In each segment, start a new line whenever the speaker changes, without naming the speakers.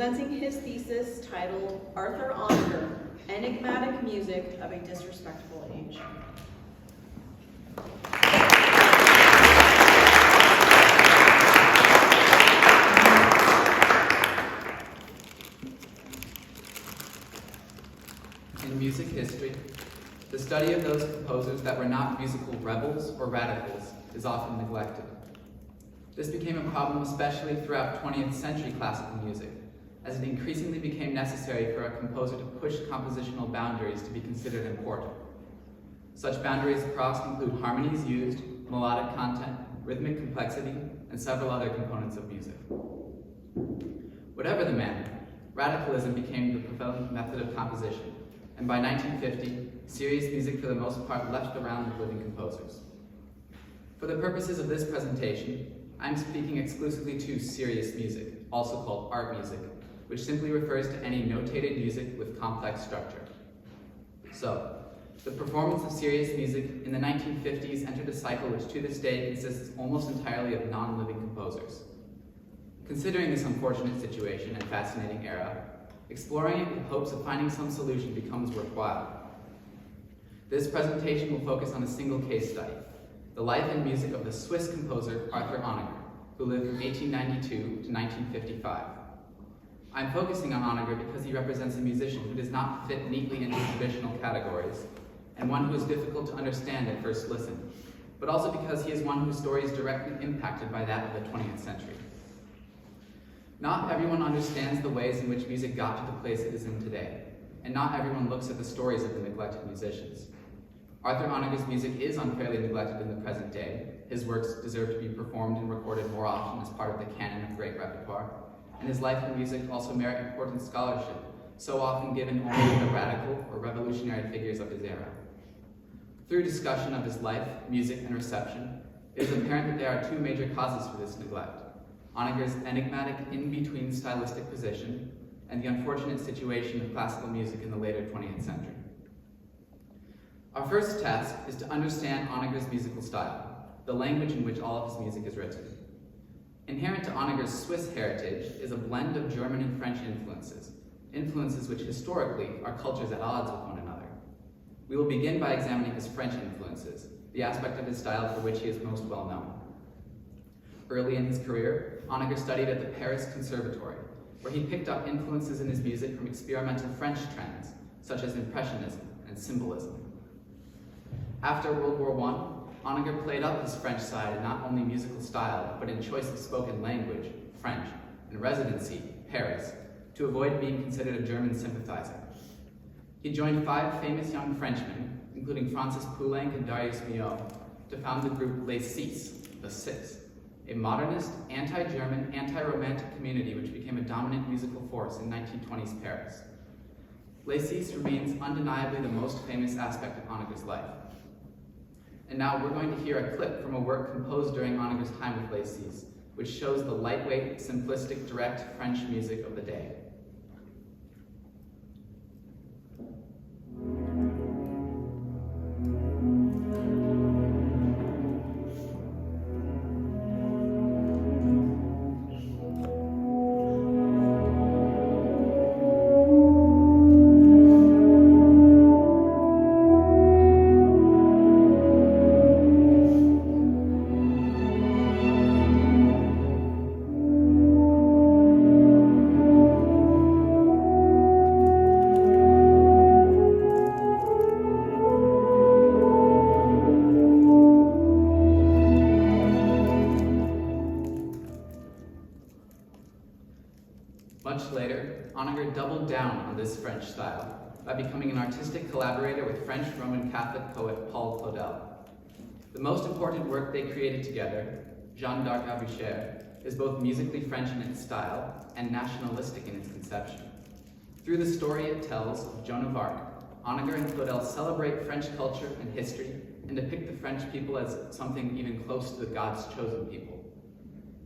presenting his thesis titled Arthur Honegger, Enigmatic Music of a Disrespectful Age.
In music history, the study of those composers that were not musical rebels or radicals is often neglected. This became a problem especially throughout 20th century classical music, as it increasingly became necessary for a composer to push compositional boundaries to be considered important. Such boundaries across include harmonies used, melodic content, rhythmic complexity, and several other components of music. Whatever the manner, radicalism became the prevalent method of composition, and by 1950, serious music for the most part left the realm of living composers. For the purposes of this presentation, I'm speaking exclusively to serious music, also called art music, which simply refers to any notated music with complex structure. So, the performance of serious music in the 1950s entered a cycle which to this day consists almost entirely of non-living composers. Considering this unfortunate situation and fascinating era, exploring it in hopes of finding some solution becomes worthwhile. This presentation will focus on a single case study, the life and music of the Swiss composer Arthur Honegger, who lived from 1892 to 1955. I'm focusing on Honegger because he represents a musician who does not fit neatly into traditional categories, and one who is difficult to understand at first listen, but also because he is one whose story is directly impacted by that of the 20th century. Not everyone understands the ways in which music got to the place it is in today, and not everyone looks at the stories of the neglected musicians. Arthur Honegger's music is unfairly neglected in the present day. His works deserve to be performed and recorded more often as part of the canon of great repertoire, and his life and music also merit important scholarship, so often given only to the radical or revolutionary figures of his era. Through discussion of his life, music, and reception, it is apparent that there are two major causes for this neglect: Honegger's enigmatic in-between stylistic position, and the unfortunate situation of classical music in the later 20th century. Our first task is to understand Honegger's musical style, the language in which all of his music is written. Inherent to Honegger's Swiss heritage is a blend of German and French influences which historically are cultures at odds with one another. We will begin by examining his French influences, the aspect of his style for which he is most well known. Early in his career, Honegger studied at the Paris Conservatory, where he picked up influences in his music from experimental French trends, such as Impressionism and Symbolism. After World War I, Honegger played up his French side in not only musical style, but in choice of spoken language, French, and residency, Paris, to avoid being considered a German sympathizer. He joined 5 famous young Frenchmen, including Francis Poulenc and Darius Milhaud, to found the group Les Six, the Six, a modernist, anti-German, anti-romantic community which became a dominant musical force in 1920s Paris. Les Six remains undeniably the most famous aspect of Honegger's life. And now we're going to hear a clip from a work composed during Honegger's time with Les Six, which shows the lightweight, simplistic, direct French music of the day. Much later, Honegger doubled down on this French style by becoming an artistic collaborator with French Roman Catholic poet Paul Claudel. The most important work they created together, Jeanne d'Arc à Boucher, is both musically French in its style and nationalistic in its conception. Through the story it tells of Joan of Arc, Honegger and Claudel celebrate French culture and history and depict the French people as something even close to the God's chosen people.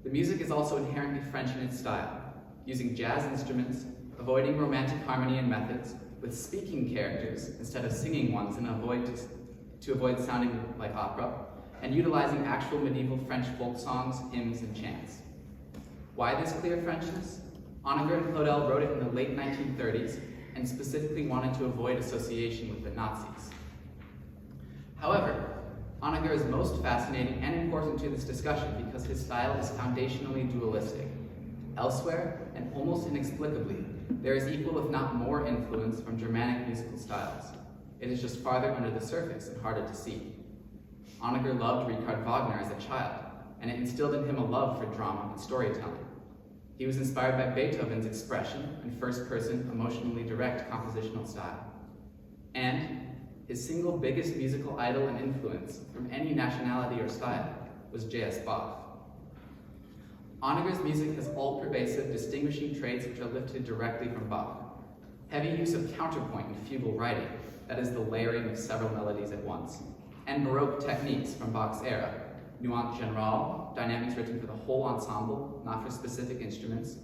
The music is also inherently French in its style, using jazz instruments, avoiding romantic harmony and methods, with speaking characters instead of singing ones to avoid sounding like opera, and utilizing actual medieval French folk songs, hymns, and chants. Why this clear Frenchness? Honegger and Claudel wrote it in the late 1930s and specifically wanted to avoid association with the Nazis. However, Honegger is most fascinating and important to this discussion because his style is foundationally dualistic. Elsewhere, and almost inexplicably, there is equal if not more influence from Germanic musical styles. It is just farther under the surface and harder to see. Honegger loved Richard Wagner as a child, and it instilled in him a love for drama and storytelling. He was inspired by Beethoven's expression and first-person, emotionally direct compositional style. And his single biggest musical idol and influence from any nationality or style was J.S. Bach. Honegger's music has all-pervasive, distinguishing traits which are lifted directly from Bach. Heavy use of counterpoint and fugal writing, that is the layering of several melodies at once, and Baroque techniques from Bach's era, nuance generale, dynamics written for the whole ensemble, not for specific instruments,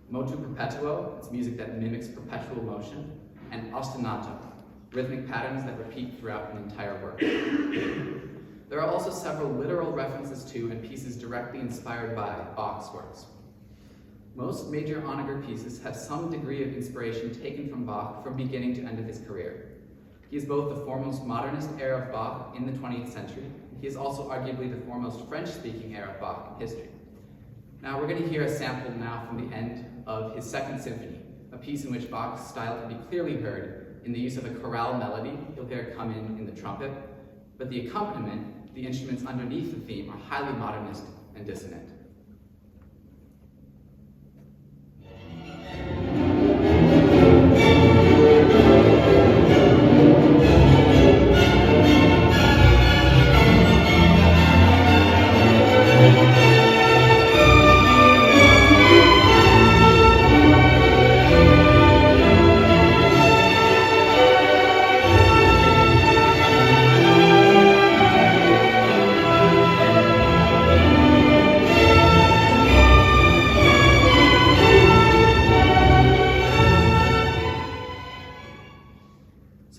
motu perpetuo, it's music that mimics perpetual motion, and ostinato, rhythmic patterns that repeat throughout an entire work. There are also several literal references to and pieces directly inspired by Bach's works. Most major Honegger pieces have some degree of inspiration taken from Bach from beginning to end of his career. He is both the foremost modernist era of Bach in the 20th century, and he is also arguably the foremost French-speaking era of Bach in history. Now we're going to hear a sample now from the end of his Second Symphony, a piece in which Bach's style can be clearly heard in the use of a chorale melody. You'll hear it come in the trumpet, but the accompaniment, the instruments underneath the theme, are highly modernist and dissonant.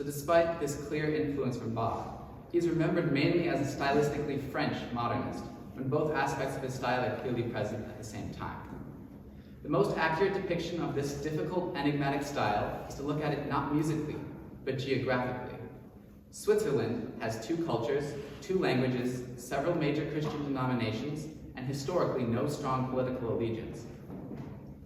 Despite this clear influence from Bach, he is remembered mainly as a stylistically French modernist, when both aspects of his style are clearly present at the same time. The most accurate depiction of this difficult enigmatic style is to look at it not musically, but geographically. Switzerland has two cultures, two languages, several major Christian denominations, and historically no strong political allegiance.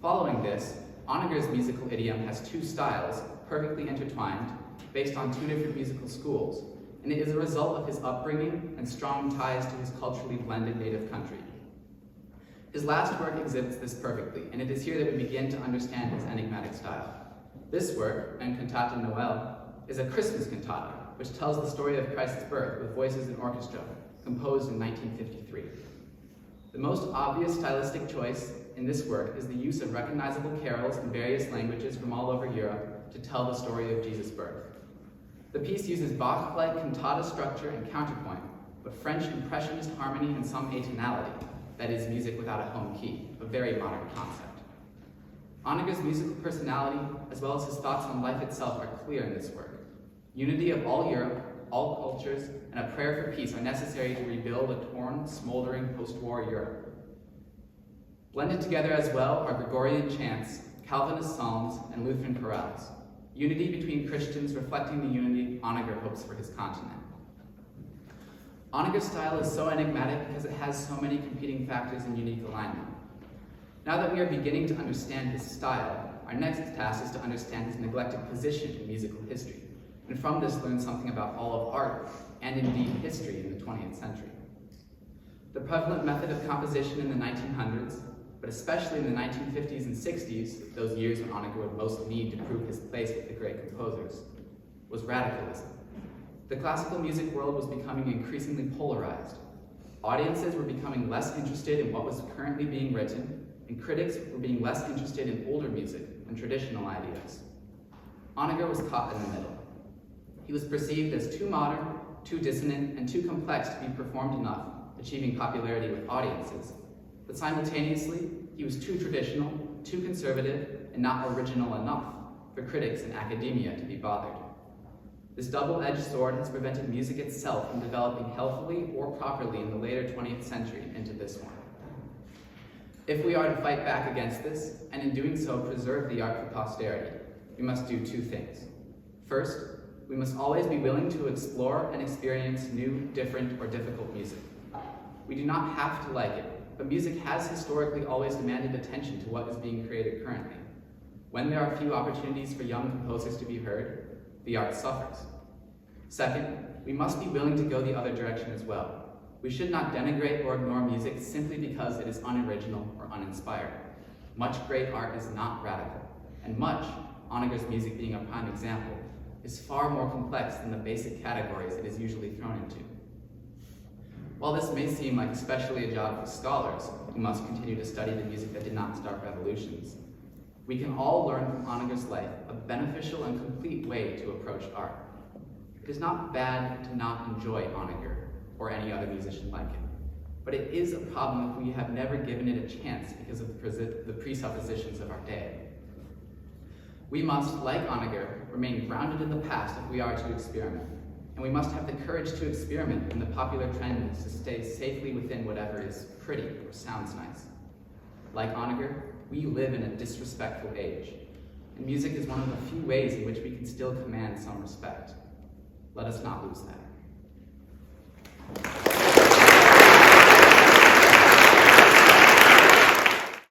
Following this, Honegger's musical idiom has two styles, perfectly intertwined, based on two different musical schools, and it is a result of his upbringing and strong ties to his culturally blended native country. His last work exhibits this perfectly, and it is here that we begin to understand his enigmatic style. This work, En Cantata Noël, is a Christmas cantata, which tells the story of Christ's birth with voices and orchestra, composed in 1953. The most obvious stylistic choice in this work is the use of recognizable carols in various languages from all over Europe to tell the story of Jesus' birth. The piece uses Bach-like cantata structure and counterpoint, but French impressionist harmony and some atonality, that is, music without a home key, a very modern concept. Honegger's musical personality, as well as his thoughts on life itself, are clear in this work. Unity of all Europe, all cultures, and a prayer for peace are necessary to rebuild a torn, smoldering post-war Europe. Blended together as well are Gregorian chants, Calvinist psalms, and Lutheran chorales. Unity between Christians reflecting the unity Honegger hopes for his continent. Honegger's style is so enigmatic because it has so many competing factors in unique alignment. Now that we are beginning to understand his style, our next task is to understand his neglected position in musical history, and from this learn something about all of art, and indeed history in the 20th century. The prevalent method of composition in the 1900s, but especially in the 1950s and 60s, those years when Honegger would most need to prove his place with the great composers, was radicalism. The classical music world was becoming increasingly polarized. Audiences were becoming less interested in what was currently being written, and critics were being less interested in older music and traditional ideas. Honegger was caught in the middle. He was perceived as too modern, too dissonant, and too complex to be performed enough, achieving popularity with audiences. But simultaneously, he was too traditional, too conservative, and not original enough for critics and academia to be bothered. This double-edged sword has prevented music itself from developing healthily or properly in the later 20th century into this one. If we are to fight back against this, and in doing so preserve the art for posterity, we must do two things. First, we must always be willing to explore and experience new, different, or difficult music. We do not have to like it, but music has historically always demanded attention to what is being created currently. When there are few opportunities for young composers to be heard, the art suffers. Second, we must be willing to go the other direction as well. We should not denigrate or ignore music simply because it is unoriginal or uninspired. Much great art is not radical, and much, Honegger's music being a prime example, is far more complex than the basic categories it is usually thrown into. While this may seem like especially a job for scholars who must continue to study the music that did not start revolutions, we can all learn from Honegger's life a beneficial and complete way to approach art. It is not bad to not enjoy Honegger or any other musician like him, but it is a problem if we have never given it a chance because of the presuppositions of our day. We must, like Honegger, remain grounded in the past if we are to experiment, and we must have the courage to experiment when the popular trend is to stay safely within whatever is pretty or sounds nice. Like Honegger, we live in a disrespectful age, and music is one of the few ways in which we can still command some respect. Let us not lose that.